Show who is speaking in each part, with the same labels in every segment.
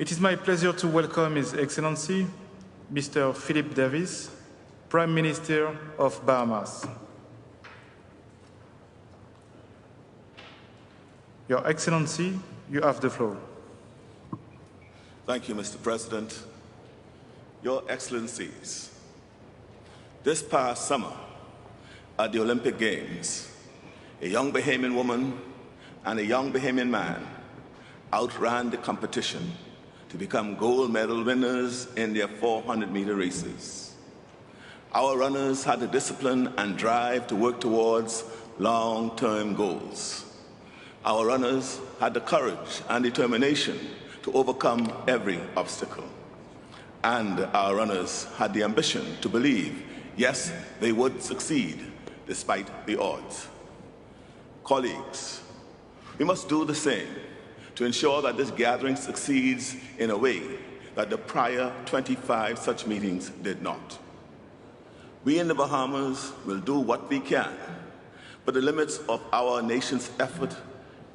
Speaker 1: It is my pleasure to welcome His Excellency, Mr. Philip Davis, Prime Minister of Bahamas. Your Excellency, you have the floor.
Speaker 2: Thank you, Mr. President. Your Excellencies, this past summer at the Olympic Games, a young Bahamian woman and a young Bahamian man outran the competition to become gold medal winners in their 400-meter races. Our runners had the discipline and drive to work towards long-term goals. Our runners had the courage and determination to overcome every obstacle. And our runners had the ambition to believe, yes, they would succeed despite the odds. Colleagues, we must do the same to ensure that this gathering succeeds in a way that the prior 25 such meetings did not. We in the Bahamas will do what we can, but the limits of our nation's effort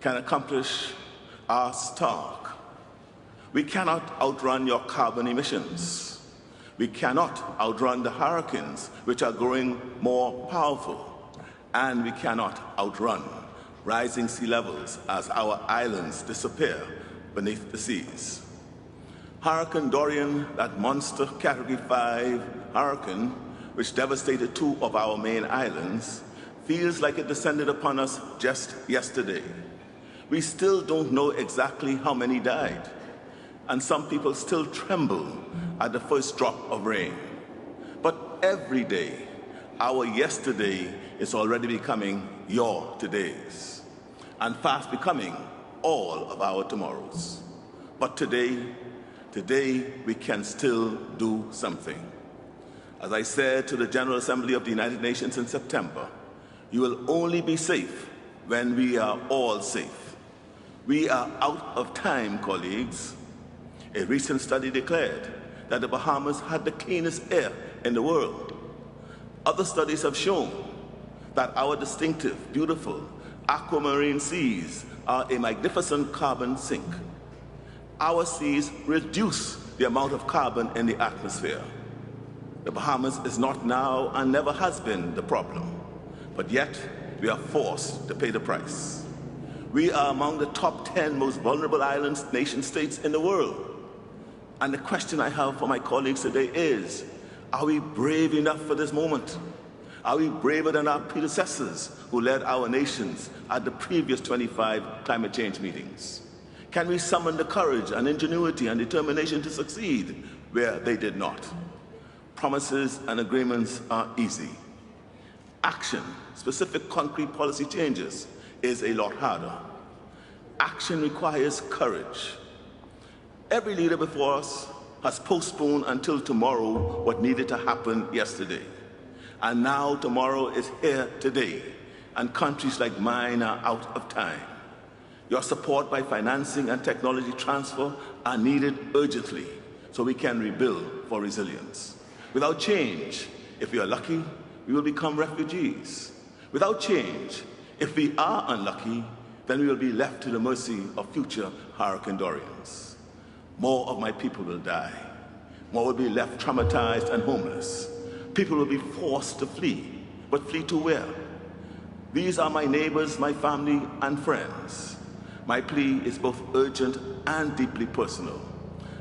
Speaker 2: can accomplish are stark. We cannot outrun your carbon emissions. We cannot outrun the hurricanes, which are growing more powerful. And we cannot outrun rising sea levels as our islands disappear beneath the seas. Hurricane Dorian, that monster Category 5 hurricane, which devastated two of our main islands, feels like it descended upon us just yesterday. We still don't know exactly how many died, and some people still tremble at the first drop of rain. But every day, our yesterday is already becoming your todays, and fast becoming all of our tomorrows. But today we can still do something. As I said to the General Assembly of the United Nations in September, you will only be safe when we are all safe. We are out of time, colleagues. A recent study declared that the Bahamas had the cleanest air in the world. Other studies have shown that our distinctive, beautiful aquamarine seas are a magnificent carbon sink. Our seas reduce the amount of carbon in the atmosphere. The Bahamas is not now and never has been the problem, but yet we are forced to pay the price. We are among the top 10 most vulnerable islands, nation states in the world. And the question I have for my colleagues today is, are we brave enough for this moment? Are we braver than our predecessors who led our nations at the previous 25 climate change meetings? Can we summon the courage and ingenuity and determination to succeed where they did not? Promises and agreements are easy. Action, specific concrete policy changes, is a lot harder. Action requires courage. Every leader before us has postponed until tomorrow what needed to happen yesterday. And now tomorrow is here today, and countries like mine are out of time. Your support by financing and technology transfer are needed urgently so we can rebuild for resilience. Without change, if we are lucky, we will become refugees. Without change, if we are unlucky, then we will be left to the mercy of future Hurricane Dorians. More of my people will die. More will be left traumatized and homeless. People will be forced to flee, but flee to where? These are my neighbors, my family, and friends. My plea is both urgent and deeply personal,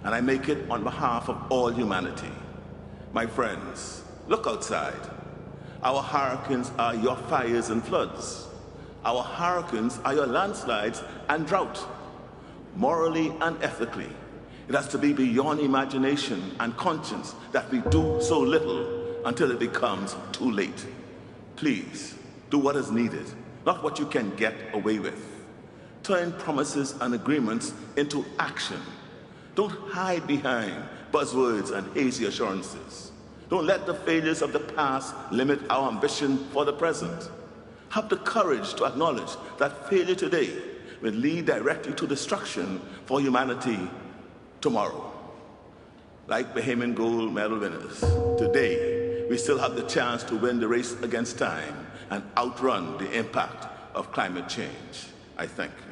Speaker 2: and I make it on behalf of all humanity. My friends, look outside. Our hurricanes are your fires and floods. Our hurricanes are your landslides and drought. Morally and ethically, it has to be beyond imagination and conscience that we do so little until it becomes too late. Please, do what is needed, not what you can get away with. Turn promises and agreements into action. Don't hide behind buzzwords and hazy assurances. Don't let the failures of the past limit our ambition for the present. Have the courage to acknowledge that failure today will lead directly to destruction for humanity tomorrow. Like Bahamian gold medal winners, today we still have the chance to win the race against time and outrun the impact of climate change. I thank you.